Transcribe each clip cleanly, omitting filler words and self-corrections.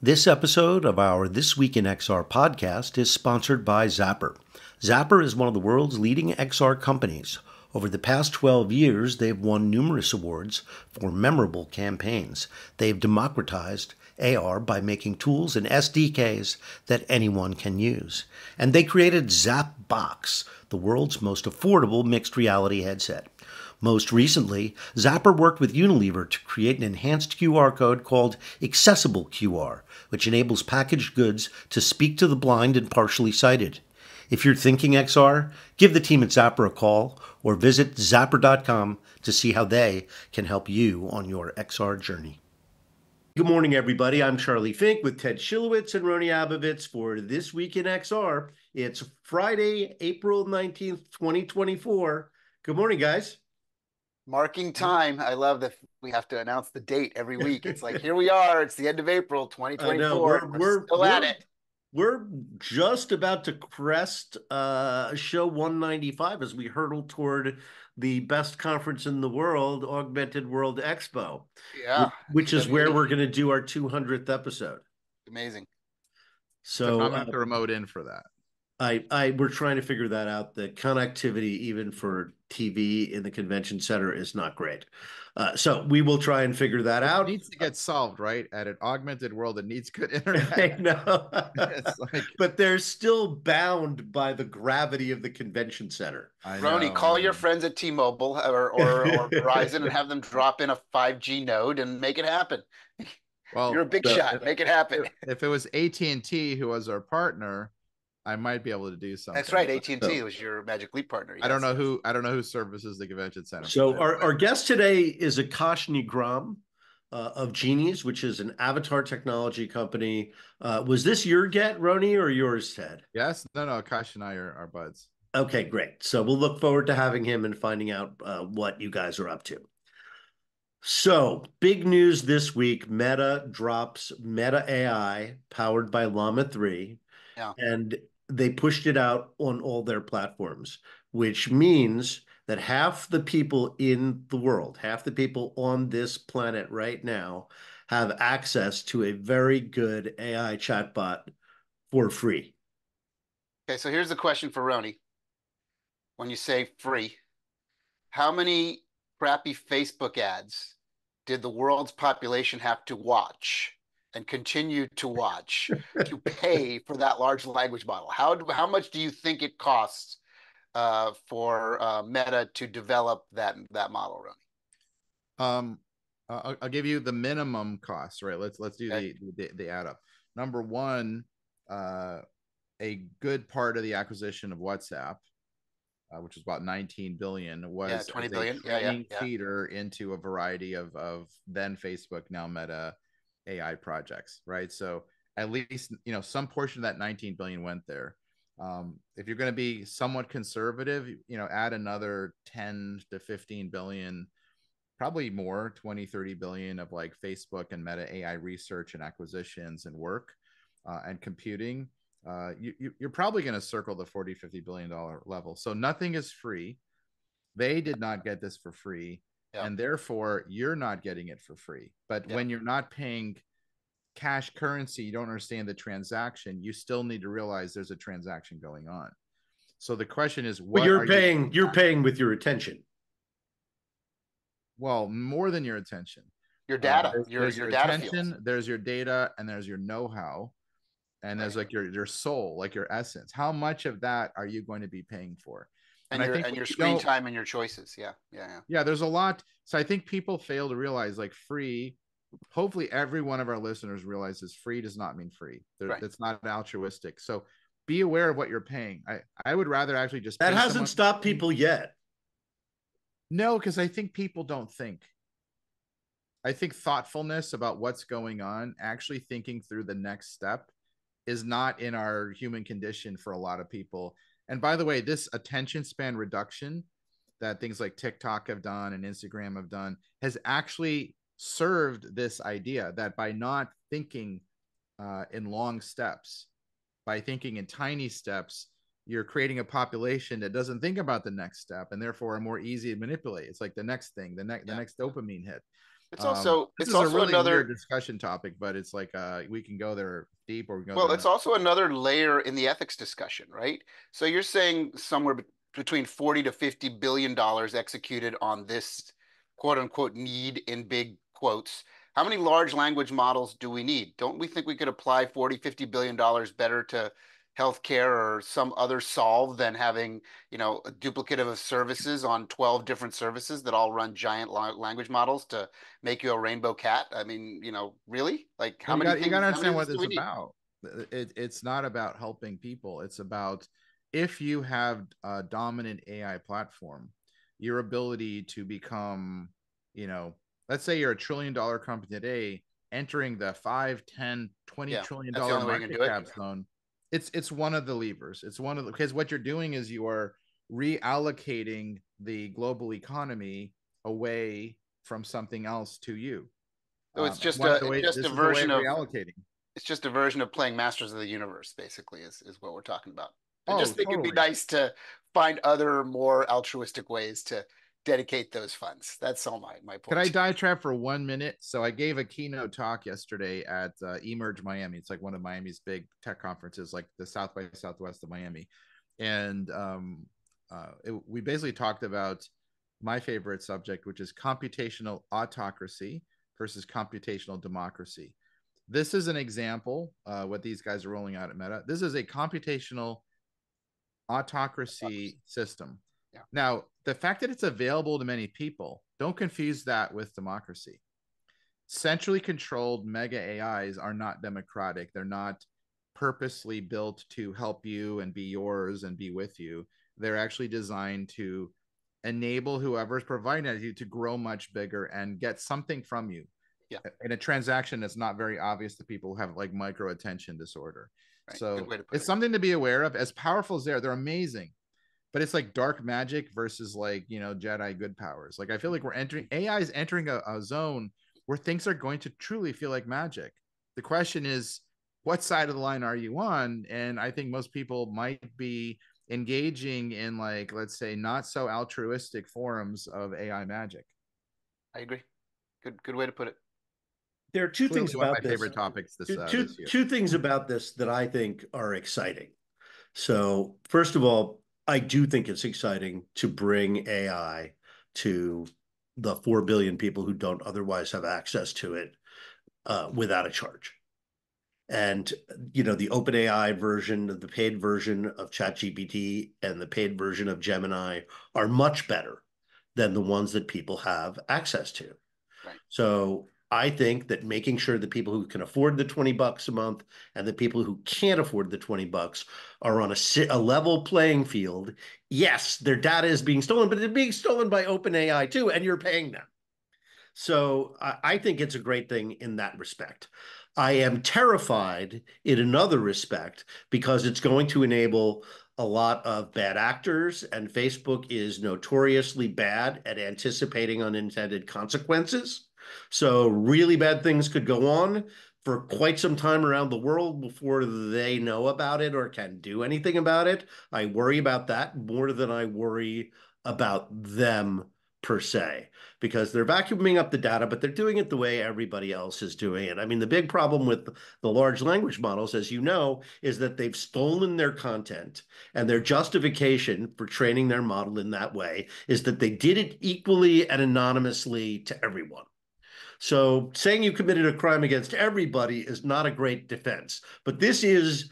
This episode of our This Week in XR podcast is sponsored by Zapper. Zapper is one of the world's leading XR companies. Over the past 12 years, they've won numerous awards for memorable campaigns. They've democratized AR by making tools and SDKs that anyone can use. And they created Zapbox, the world's most affordable mixed reality headset. Most recently, Zapper worked with Unilever to create an enhanced QR code called Accessible QR, which enables packaged goods to speak to the blind and partially sighted. If you're thinking XR, give the team at Zapper a call or visit zapper.com to see how they can help you on your XR journey. Good morning, everybody. I'm Charlie Fink with Ted Schilowitz and Roni Abovitz for This Week in XR. It's Friday, April 19th, 2024. Good morning, guys. Marking time. I love that we have to announce the date every week. It's like, here we are. It's the end of April, 2024. I know. We're still at it. We're just about to crest show 195 as we hurtle toward the best conference in the world, Augmented World Expo. Yeah. Which is where we're going to do our 200th episode. Amazing. So I'm going to have to remote in for that. We're trying to figure that out. The connectivity, even for TV in the convention center, is not great. So we will try and figure that out. It needs to get solved, right? At an augmented world, it needs good internet. I know. But they're still bound by the gravity of the convention center. Roni, call your friends at T-Mobile or Verizon and have them drop in a 5G node and make it happen. Well, you're a big shot. Make it happen. If it was AT&T who was our partner, I might be able to do something. That's right. AT&T was your Magic Leap partner. Yes. I don't know who services the convention center. So our guest today is Akash Nigram of Genies, which is an avatar technology company. Was this your get, Roni, or yours, Ted? Yes. No. Akash and I are buds. Okay, great. So we'll look forward to having him and finding out what you guys are up to. So big news this week: Meta drops MetaAI powered by Llama 3. Yeah. And they pushed it out on all their platforms, which means that half the people in the world, half the people on this planet right now, have access to a very good AI chatbot for free. Okay, so here's the question for Roni. When you say free, how many crappy Facebook ads did the world's population have to watch and continue to watch to pay for that large language model? How much do you think it costs for Meta to develop that model, Roni? I'll give you the minimum cost, right? Let's do the add up. Number one, a good part of the acquisition of WhatsApp, which was about 19 billion, was 20 billion feeder into a variety of then Facebook, now Meta AI projects, right? So at least, some portion of that 19 billion went there. If you're going to be somewhat conservative, add another 10 to 15 billion, probably more, 20, 30 billion of like Facebook and Meta AI research and acquisitions and work and computing. You're probably going to circle the 40, $50 billion level. So nothing is free. They did not get this for free. Yep. And therefore you're not getting it for free. But when you're not paying cash currency, you don't understand the transaction, you still need to realize there's a transaction going on. So the question is, what you're paying with your attention. Well, more than your attention. Your data. There's your attention, there's your data, and there's your know-how. And there's like your soul, like your essence. How much of that are you going to be paying for? And your screen time and your choices. Yeah. There's a lot. So I think people fail to realize, like, free. Hopefully every one of our listeners realizes free does not mean free. It's not altruistic. So be aware of what you're paying. I would rather actually just that hasn't stopped people yet. No, because I think people don't think. I think thoughtfulness about what's going on, actually thinking through the next step, is not in our human condition for a lot of people. And by the way, this attention span reduction that things like TikTok have done and Instagram have done has actually served this idea that by not thinking in long steps, by thinking in tiny steps, you're creating a population that doesn't think about the next step and therefore are more easy to manipulate. It's like the next thing, the next dopamine hit. This it's is a also really another. weird discussion topic, but it's like we can go there deep or we can go Well, there it's not. also another layer in the ethics discussion, right? So you're saying somewhere between 40 to 50 billion dollars executed on this quote unquote need in big quotes. How many large language models do we need? Don't we think we could apply 40, 50 billion dollars better to healthcare or some other solve than having, a duplicative of services on 12 different services that all run giant language models to make you a rainbow cat? I mean, really? Like Well, you got to how many understand of what these do it's we need? about. It's not about helping people. It's about if you have a dominant AI platform, your ability to become, let's say you're $1 trillion company today, entering the 5, 10, 20 Yeah, trillion that's the dollar only way you can market do it. cap zone. It's one of the levers. It's one of the, because what you're doing is you are reallocating the global economy away from something else to you. So it's And just one of a the it's ways, just a this is the way version of of reallocating. it's just a version of playing Masters of the Universe, basically, is what we're talking about. I Oh, just think it'd be totally. nice to find other more altruistic ways to dedicate those funds. That's all my Could I point. diatribe for 1 minute? So I gave a keynote talk yesterday at Emerge Miami. It's like one of Miami's big tech conferences, like the South by Southwest of Miami. And we basically talked about my favorite subject, which is computational autocracy versus computational democracy. This is an example, what these guys are rolling out at Meta. This is a computational autocracy system. Yeah. Now, the fact that it's available to many people, don't confuse that with democracy. Centrally controlled mega AIs are not democratic. They're not purposely built to help you and be yours and be with you. They're actually designed to enable whoever's providing it you to grow much bigger and get something from you. Yeah. In a transaction that's not very obvious to people who have like micro attention disorder. Right. So it's it. something to be aware of. As powerful as they're amazing, but it's like dark magic versus like, Jedi good powers. Like I feel like AI is entering a zone where things are going to truly feel like magic. The question is, what side of the line are you on? And I think most people might be engaging in, like, let's say, not so altruistic forms of AI magic. I agree. Good way to put it. There are two Clearly things one of about my this. favorite topics this year. Two things about this that I think are exciting. So, first of all, I do think it's exciting to bring AI to the 4 billion people who don't otherwise have access to it without a charge. And, the OpenAI version, the paid version of ChatGPT and the paid version of Gemini are much better than the ones that people have access to. Right. So I think that making sure that people who can afford the $20 a month and the people who can't afford the $20 are on a level playing field. Yes, their data is being stolen, but it's being stolen by OpenAI too, and you're paying them. So I think it's a great thing in that respect. I am terrified in another respect because it's going to enable a lot of bad actors, and Facebook is notoriously bad at anticipating unintended consequences. So really bad things could go on for quite some time around the world before they know about it or can do anything about it. I worry about that more than I worry about them per se, because they're vacuuming up the data, but they're doing it the way everybody else is doing it. I mean, the big problem with the large language models, as you know, is that they've stolen their content, and their justification for training their model in that way is that they did it equally and anonymously to everyone. So saying you committed a crime against everybody is not a great defense. But this is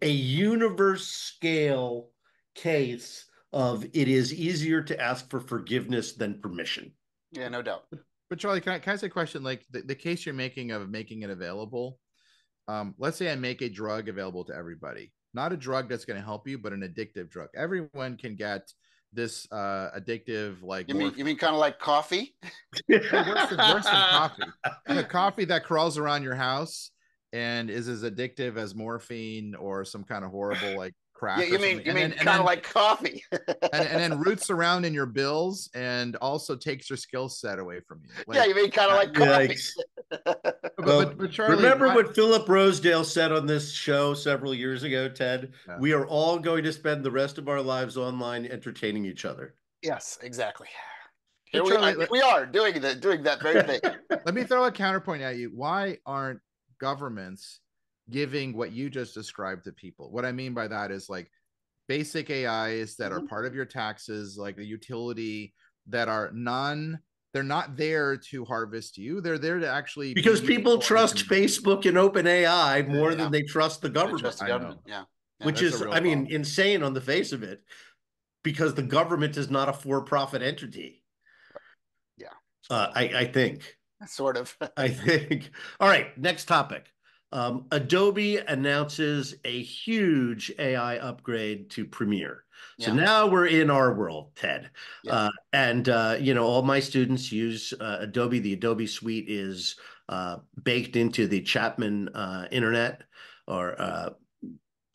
a universe scale case of it is easier to ask for forgiveness than permission. Yeah, no doubt. But Charlie, can I ask a question? Like the case you're making of making it available. Let's say I make a drug available to everybody, not a drug that's going to help you, but an addictive drug. Everyone can get this addictive, like you mean kind of like coffee? worse than coffee. Coffee that crawls around your house and is as addictive as morphine or some kind of horrible like crack. Yeah, you mean kind of like coffee. and then roots around in your bills and also takes your skill set away from you. Like, yeah, you mean kind of like coffee. But Charlie, remember what Philip Rosedale said on this show several years ago, Ted? Yeah. We are all going to spend the rest of our lives online entertaining each other. Yes, exactly. Here Charlie, we are doing that very thing. Let me throw a counterpoint at you. Why aren't governments giving what you just described to people? What I mean by that is like basic AIs that are part of your taxes, like a utility that are they're not there to harvest you. They're there to actually because people trust Facebook and OpenAI more than they trust the government. Trust the government. Yeah. Which is, I mean, insane on the face of it, because the government is not a for-profit entity. Yeah. I think. Sort of. I think. All right, next topic. Adobe announces a huge AI upgrade to Premiere. So now we're in our world, Ted. And all my students use Adobe. The Adobe suite is baked into the Chapman internet, or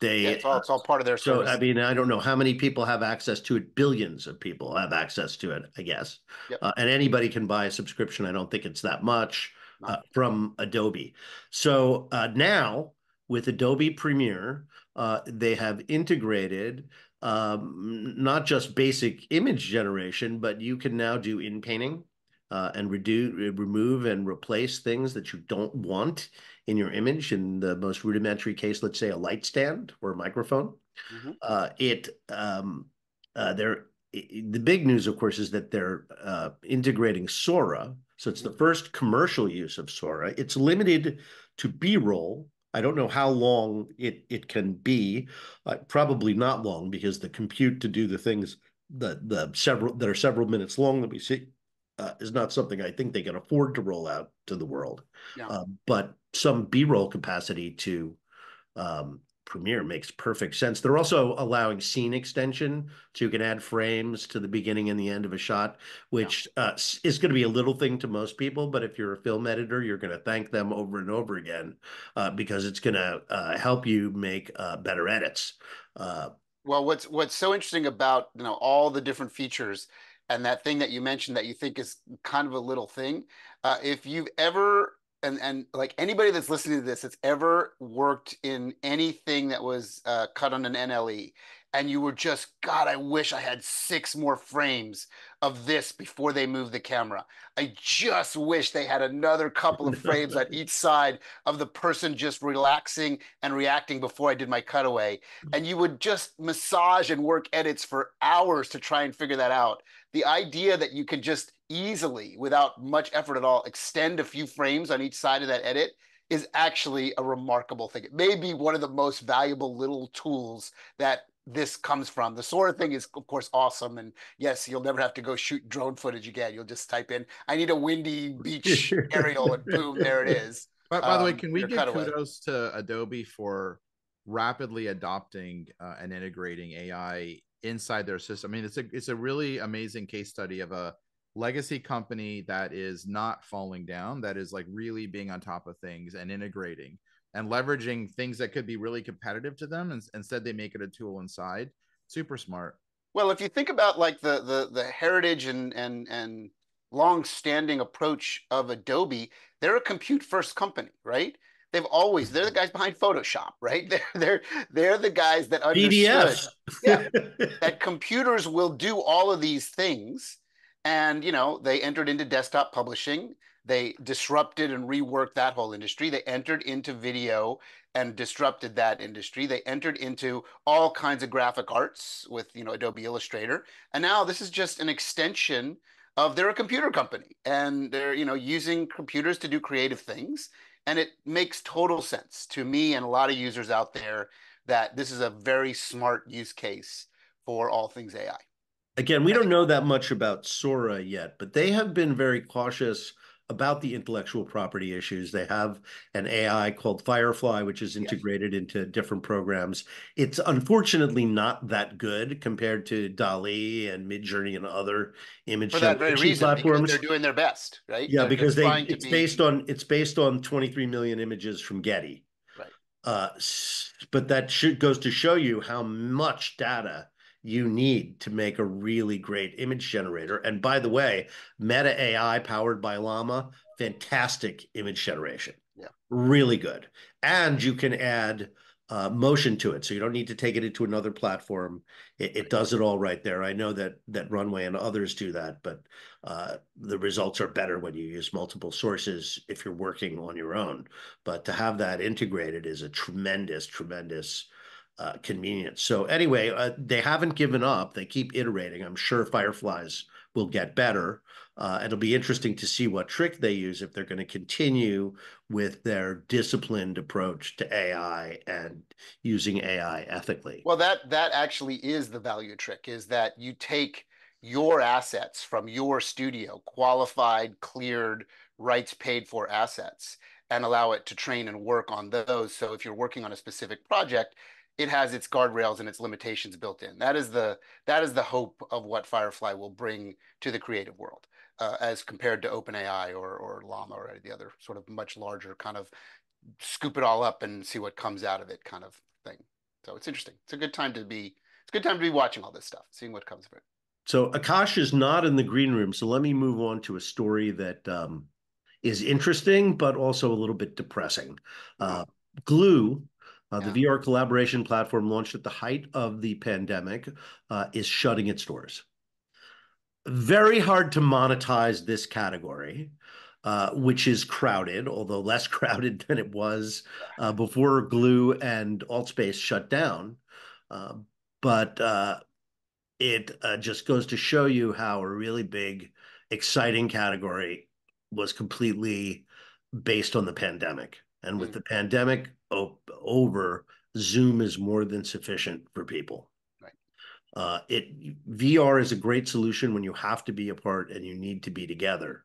it's all part of their service. So, I mean, I don't know how many people have access to it. Billions of people have access to it, I guess. And anybody can buy a subscription. I don't think it's that much from Adobe. So now with Adobe Premiere, they have integrated not just basic image generation, but you can now do in-painting and remove and replace things that you don't want in your image. In the most rudimentary case, let's say a light stand or a microphone. The big news, of course, is that they're integrating Sora. So it's the first commercial use of Sora. It's limited to B-roll. I don't know how long it can be. Probably not long, because the compute to do the things that are several minutes long that we see is not something I think they can afford to roll out to the world. But some B-roll capacity to Premiere makes perfect sense. They're also allowing scene extension, so you can add frames to the beginning and the end of a shot, which is going to be a little thing to most people, but if you're a film editor, you're going to thank them over and over again because it's going to help you make better edits. Well, what's so interesting about all the different features and that thing that you mentioned that you think is kind of a little thing, if you've ever and like anybody that's listening to this that's ever worked in anything that was cut on an NLE, and you were just, God, I wish I had 6 more frames of this before they move the camera. I just wish they had another couple of frames on each side of the person just relaxing and reacting before I did my cutaway. And you would just massage and work edits for hours to try and figure that out. The idea that you can just easily, without much effort at all, extend a few frames on each side of that edit is actually a remarkable thing. It may be one of the most valuable little tools that this comes from. The Sora thing is, of course, awesome. And yes, you'll never have to go shoot drone footage again. You'll just type in, I need a windy beach aerial, and boom, there it is. By the way, can we give kudos to Adobe for rapidly adopting and integrating AI inside their system? I mean, it's a really amazing case study of a legacy company that is not falling down, that is like really being on top of things and integrating and leveraging things that could be really competitive to them, and instead they make it a tool inside. Super smart. Well, if you think about like the heritage and long-standing approach of Adobe, they're a compute-first company, right? They're the guys behind Photoshop, right? They're the guys that understood that computers will do all of these things. And they entered into desktop publishing. They disrupted and reworked that whole industry. They entered into video and disrupted that industry. They entered into all kinds of graphic arts with Adobe Illustrator. And now this is just an extension of, they're a computer company, and they're using computers to do creative things. And it makes total sense to me and a lot of users out there that this is a very smart use case for all things AI. Again, we don't know that much about Sora yet, but they have been very cautious about the intellectual property issues. They have an AI called Firefly, which is integrated into different programs. It's unfortunately not that good compared to DALL-E and Midjourney and other image for that very reason, platforms. Because they're doing their best, right? Yeah, because it's based on 23 million images from Getty. Right. But that goes to show you how much data you need to make a really great image generator. And by the way, MetaAI powered by Llama, fantastic image generation. Yeah. Really good. And you can add motion to it, so you don't need to take it into another platform. It does it all right there. I know that Runway and others do that, but the results are better when you use multiple sources if you're working on your own. But to have that integrated is a tremendous, tremendous convenience. So anyway, they haven't given up. They keep iterating. I'm sure Fireflies will get better. It'll be interesting to see what trick they use if they're going to continue with their disciplined approach to AI and using AI ethically. Well, that actually is the value trick, is that you take your assets from your studio, qualified, cleared, rights paid for assets, and allow it to train and work on those. So if you're working on a specific project, it has its guardrails and its limitations built in. That is the hope of what Firefly will bring to the creative world, as compared to OpenAI or Llama or the other sort of much larger kind of scoop it all up and see what comes out of it kind of thing. So it's interesting. It's a good time to be watching all this stuff, seeing what comes of it. So Akash is not in the green room. So let me move on to a story that is interesting, but also a little bit depressing. Oh, Glue, the yeah. VR collaboration platform launched at the height of the pandemic, is shutting its doors. Very hard to monetize this category, which is crowded, although less crowded than it was before Glue and Altspace shut down. Uh, but it just goes to show you how a really big, exciting category was completely based on the pandemic. And with the pandemic over, Zoom is more than sufficient for people. Right. VR is a great solution when you have to be apart and you need to be together.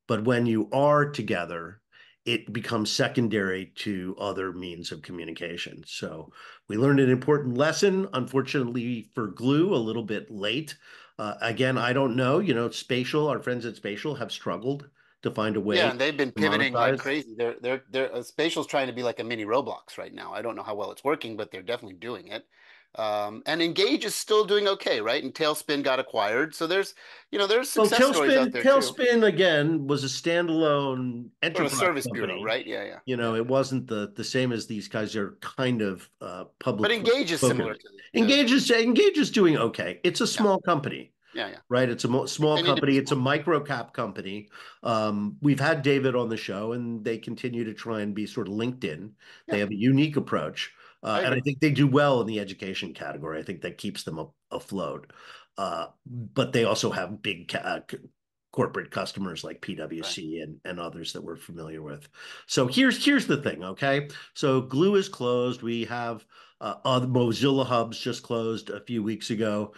But when you are together, it becomes secondary to other means of communication. So we learned an important lesson, unfortunately for Glue, a little bit late. Again, I don't know, Spatial, our friends at Spatial have struggled to find a Yeah, way and they've been to pivoting like monetize. crazy. They're Spatial's trying to be like a mini Roblox right now. I don't know how well it's working, but they're definitely doing it. And Engage is still doing okay, right? And Tailspin got acquired, so there's Well, success stories out Tailspin, there too. Tailspin again was a standalone Sort of a enterprise service bureau, company. right? Yeah, yeah. It wasn't the same as these guys are kind of But public Engage is similar focused. to Engage is doing okay. It's a yeah, small company, yeah, yeah. right? It's a small They need to be company. It's a small. micro cap company. We've had David on the show, and they continue to try and be sort of LinkedIn. They Yeah, have a unique approach, I and I agree. think they do well in the education category. I think that keeps them afloat. But they also have big corporate customers like Right. PwC and others that we're familiar with. So here's the thing, okay? So Glue is closed. We have other Mozilla Hubs just closed a few weeks ago.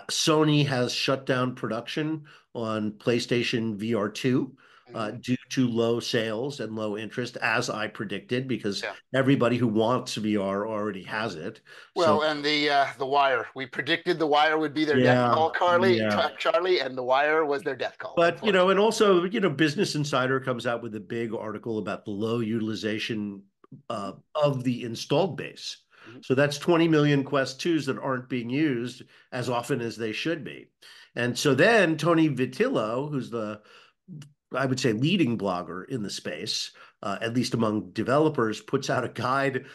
Sony has shut down production on PlayStation VR2 Mhm. due to low sales and low interest, as I predicted, because Yeah. everybody who wants VR already has it. So Well, and the Wire. We predicted the Wire would be their death yeah, call, yeah. Charlie, and the Wire was their death call, But, and unfortunately. also, Business Insider comes out with a big article about the low utilization Mhm. of the installed base. Mhm. So that's 20 million Quest 2s that aren't being used as often as they should be. And so then Tony Vitillo, who's I would say, leading blogger in the space, at least among developers, puts out a guide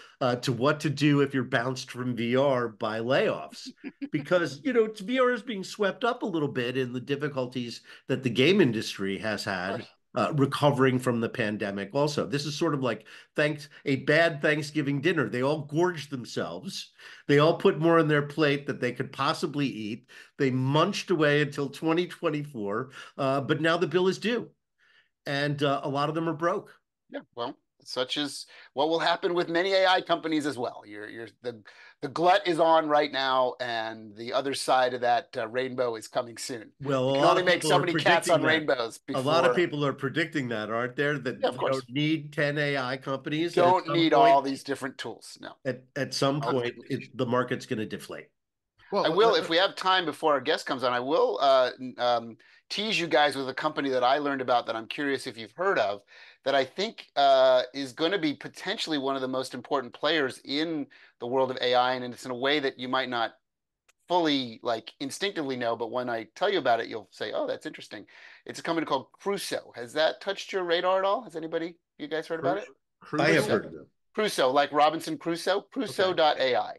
to what to do if you're bounced from VR by layoffs. Because, VR is being swept up a little bit in the difficulties that the game industry has Of had course. recovering from the pandemic. Also, this is sort of like a bad Thanksgiving dinner. They all gorged themselves. They all put more on their plate that they could possibly eat. They munched away until 2024, but now the bill is due, and a lot of them are broke. Yeah, well, such is what will happen with many AI companies as well. The glut is on right now, and the other side of that rainbow is coming soon. Well, You a can lot only of make people so are many cats predicting on that. rainbows A lot of before. people are predicting that, aren't there? Yeah, That of you don't course. need 10 AI companies, and Don't need all these different tools. No, at some all the point, duplication. the market's going to deflate. I Well, will, if we have time before our guest comes on, I will tease you guys with a company that I learned about that I'm curious if you've heard of, that I think is going to be potentially one of the most important players in the world of AI, and it's in a way that you might not fully like instinctively know, but when I tell you about it, you'll say, "Oh, that's interesting." It's a company called Crusoe. Has that touched your radar at all? Has anybody, you guys heard about it? I have Crusoe. Crusoe. heard of them. Crusoe, like Robinson Crusoe, Okay. Crusoe.ai.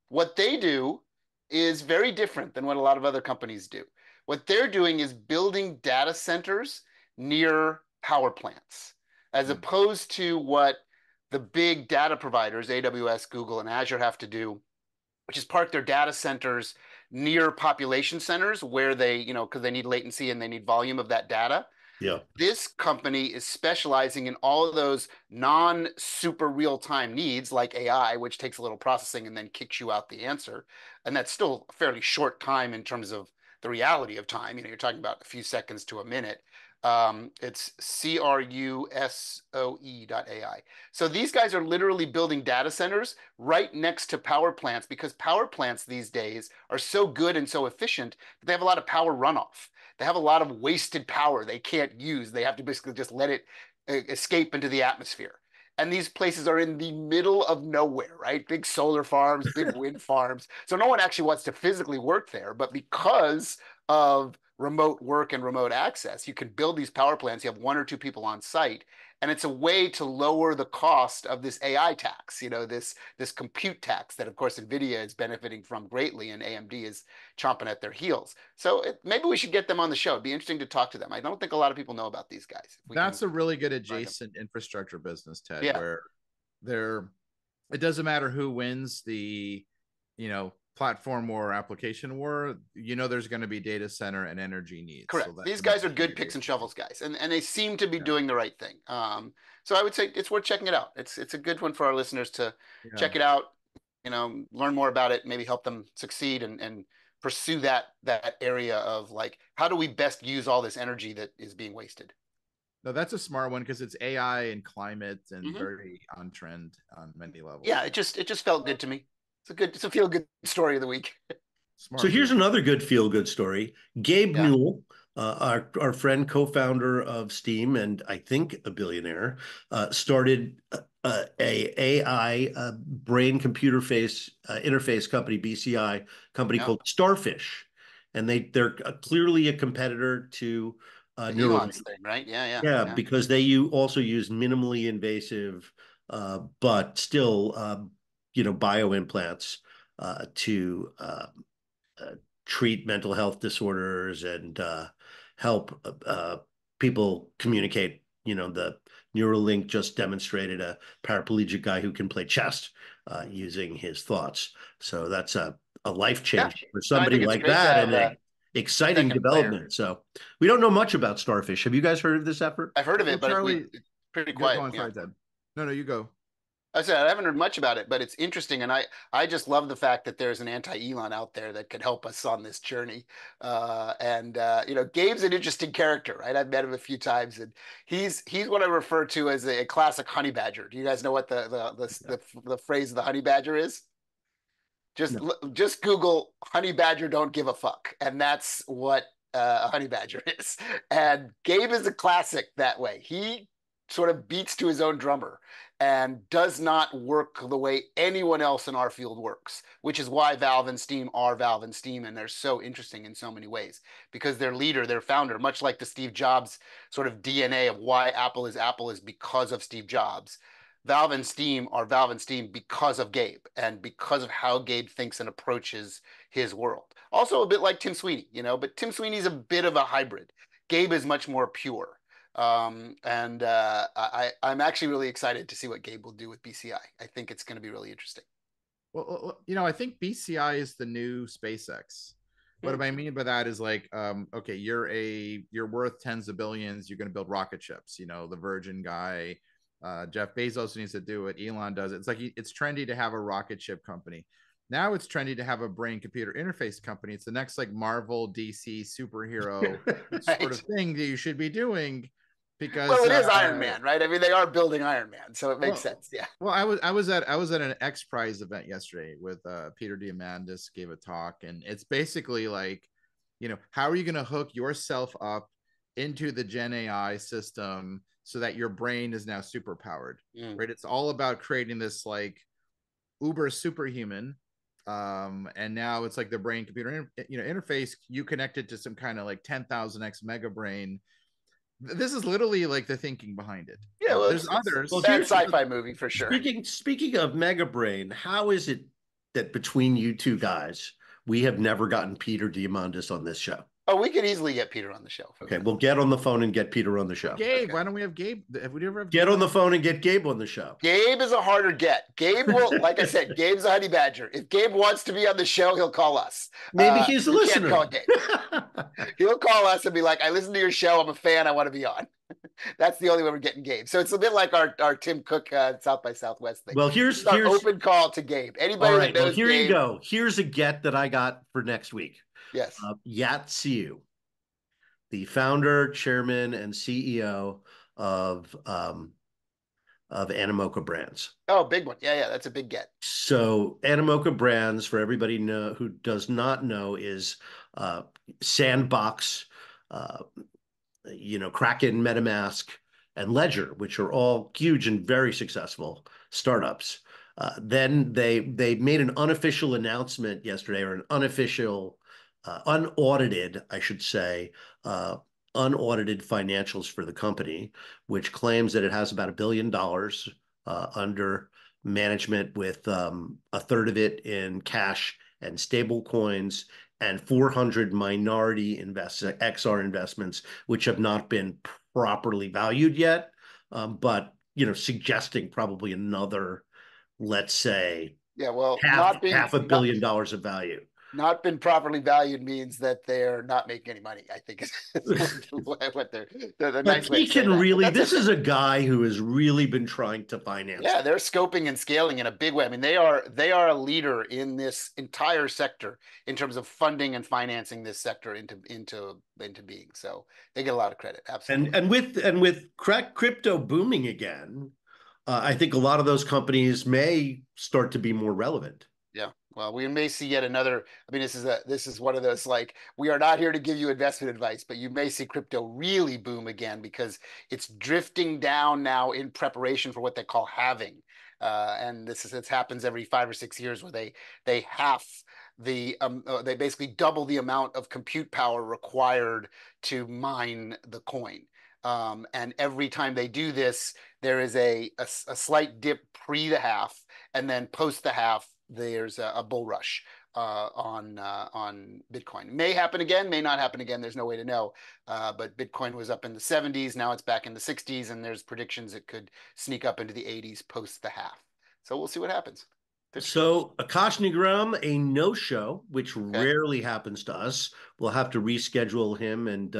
What they do is very different than what a lot of other companies do. What they're doing is building data centers near power plants, as Mm. opposed to what the big data providers, AWS, Google, and Azure, have to do, which is park their data centers near population centers where they, because they need latency and they need volume of that data. Yeah. This company is specializing in all of those non-super real-time needs like AI, which takes a little processing and then kicks you out the answer. And that's still a fairly short time in terms of the reality of time. You're talking about a few seconds to a minute. It's Crusoe.ai. So these guys are literally building data centers right next to power plants because power plants these days are so good and so efficient that they have a lot of power runoff. They have a lot of wasted power they can't use. They have to basically just let it escape into the atmosphere. And these places are in the middle of nowhere, right? Big solar farms, big wind farms. So no one actually wants to physically work there. But because of remote work and remote access, you can build these power plants. You have one or two people on site. And it's a way to lower the cost of this AI tax, this compute tax that, of course, NVIDIA is benefiting from greatly and AMD is chomping at their heels. So maybe we should get them on the show. It'd be interesting to talk to them. I don't think a lot of people know about these guys. If we That's can a really good adjacent infrastructure business, Ted, Yeah. where there it doesn't matter who wins the, platform war or application war, there's going to be data center and energy needs. Correct. So These guys are good picks and shovels guys, and they seem to be doing the right thing. So I would say it's worth checking it out. It's a good one for our listeners to check it out. Learn more about it, maybe help them succeed and pursue that area of like, how do we best use all this energy that is being wasted? No, that's a smart one because it's AI and climate and Mhm. very on trend on many levels. Yeah, it just felt good to me. It's a feel good story of the week. So Smart here's move. another good feel good story. Gabe Yeah. Newell, our friend, co-founder of Steam, and I think a billionaire, started a AI brain computer face interface company, BCI company Yeah. called Starfish, and they're clearly a competitor to Elon's Neuralink. thing, right? Yeah. Yeah, because they also use minimally invasive, but still, bio implants to treat mental health disorders and help people communicate. The Neuralink just demonstrated a paraplegic guy who can play chess using his thoughts. So that's a life Yeah. change for No, I somebody think it's like great to that have and a a exciting second player. development. So we don't know much about Starfish. Have you guys heard of this effort? I've heard of Well, it, but Charlie, it's pretty go quiet. on. Yeah. Sorry, Ted. No, you go. I said I haven't heard much about it, but it's interesting, and I just love the fact that there's an anti-Elon out there that could help us on this journey. Gabe's an interesting character, right? I've met him a few times, and he's what I refer to as a classic honey badger. Do you guys know what the phrase of the honey badger is? Just No. just Google honey badger don't give a fuck, and that's what a honey badger is. And Gabe is a classic that way. He sort of beats to his own drummer and does not work the way anyone else in our field works, which is why Valve and Steam are Valve and Steam, and they're so interesting in so many ways because their leader, their founder, much like the Steve Jobs sort of DNA of why Apple is because of Steve Jobs. Valve and Steam are Valve and Steam because of Gabe and because of how Gabe thinks and approaches his world. Also a bit like Tim Sweeney, but Tim Sweeney's a bit of a hybrid. Gabe is much more pure. I'm actually really excited to see what Gabe will do with BCI. I think it's going to be really interesting. Well, I think BCI is the new SpaceX. What Hmm. I mean by that is like, okay, you're worth tens of billions. You're going to build rocket ships. The Virgin guy, Jeff Bezos needs to do it. Elon does it. It's like it's trendy to have a rocket ship company. Now it's trendy to have a brain computer interface company. It's the next like Marvel, DC superhero Right. sort of thing that you should be doing Well, because it is Iron Man, right? I mean, they are building Iron Man, so it makes well, sense. Yeah. well, I was at an X Prize event yesterday with Peter Diamandis gave a talk, and it's basically like, how are you going to hook yourself up into the Gen AI system so that your brain is now super powered, right? It's all about creating this like uber superhuman, and now it's like the brain computer interface. You connect it to some kind of like 10,000x mega brain This is literally like the thinking behind it. Yeah, well, there's others. Well, bad sci-fi movie for sure. Speaking of Mega Brain, how is it that between you two guys, we have never gotten Peter Diamandis on this show? Oh, we could easily get Peter on the show. Okay, we'll get on the phone and get Peter on the show. Gabe, okay. Why don't we have Gabe? Have we ever have get on the phone and get Gabe on the show? Gabe is a harder get. Gabe will, like I said, Gabe's a honey badger. If Gabe wants to be on the show, he'll call us. Maybe he's a listener. Can't call Gabe. He'll call us and be like, "I listened to your show. I'm a fan. I want to be on." That's the only way we're getting Gabe. So it's a bit like our Tim Cook South by Southwest thing. Well, here's open call to Gabe. Anybody that knows here Gabe, you go. Here's a get that I got for next week. Yes. Yat Siu, the founder, chairman, and CEO of Animoca Brands. Oh, big one. Yeah, that's a big get. So Animoca Brands, for everybody who does not know, is Sandbox, Kraken, MetaMask, and Ledger, which are all huge and very successful startups. Then they made an unofficial announcement yesterday, or an unofficial, unaudited, I should say, unaudited financials for the company, which claims that it has about $1 billion under management, with a third of it in cash and stable coins, and 400 minority XR investments, which have not been properly valued yet, but suggesting probably another, let's say, half $1 billion of value. Not been properly valued means that they're not making any money, I think is what they're nice way to say that. This is a guy who has really been trying to finance. Yeah, they're scoping and scaling in a big way. I mean, they are a leader in this entire sector in terms of funding and financing this sector into being. So they get a lot of credit. Absolutely. And with crypto booming again, I think a lot of those companies may start to be more relevant. Yeah. Well, we may see yet another. I mean, this is one of those, like, we are not here to give you investment advice, but you may see crypto really boom again because it's drifting down now in preparation for what they call halving. And this happens every 5 or 6 years, where they half they basically double the amount of compute power required to mine the coin. And every time they do this, there is a slight dip pre the half, and then post the half, there's a bull rush on Bitcoin. May happen again, may not happen again. There's no way to know. But Bitcoin was up in the 70s. Now it's back in the 60s, and there's predictions it could sneak up into the 80s post the half. So we'll see what happens. So Akash Nigram, a no-show, which rarely happens to us. We'll have to reschedule him, and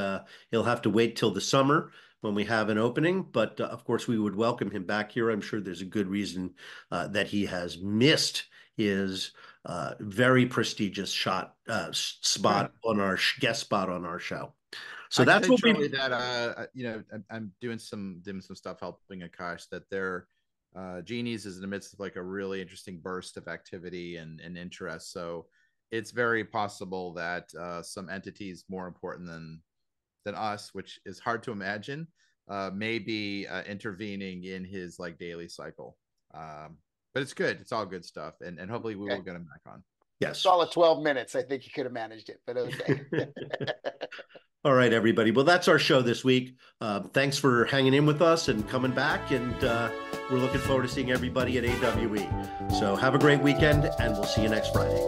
he'll have to wait till the summer when we have an opening. But of course, we would welcome him back here. I'm sure there's a good reason that he has missed his very prestigious spot on our guest spot on our show. So that's what we I'm doing some stuff helping Akash, that they're Genies is in the midst of like a really interesting burst of activity and interest. So it's very possible that some entities more important than us, which is hard to imagine, may be intervening in his like daily cycle. But it's good. It's all good stuff. And hopefully we will get him back on. Yes. Solid 12 minutes. I think he could have managed it, but okay. All right, everybody. Well, that's our show this week. Thanks for hanging in with us and coming back. And we're looking forward to seeing everybody at AWE. So have a great weekend, and we'll see you next Friday.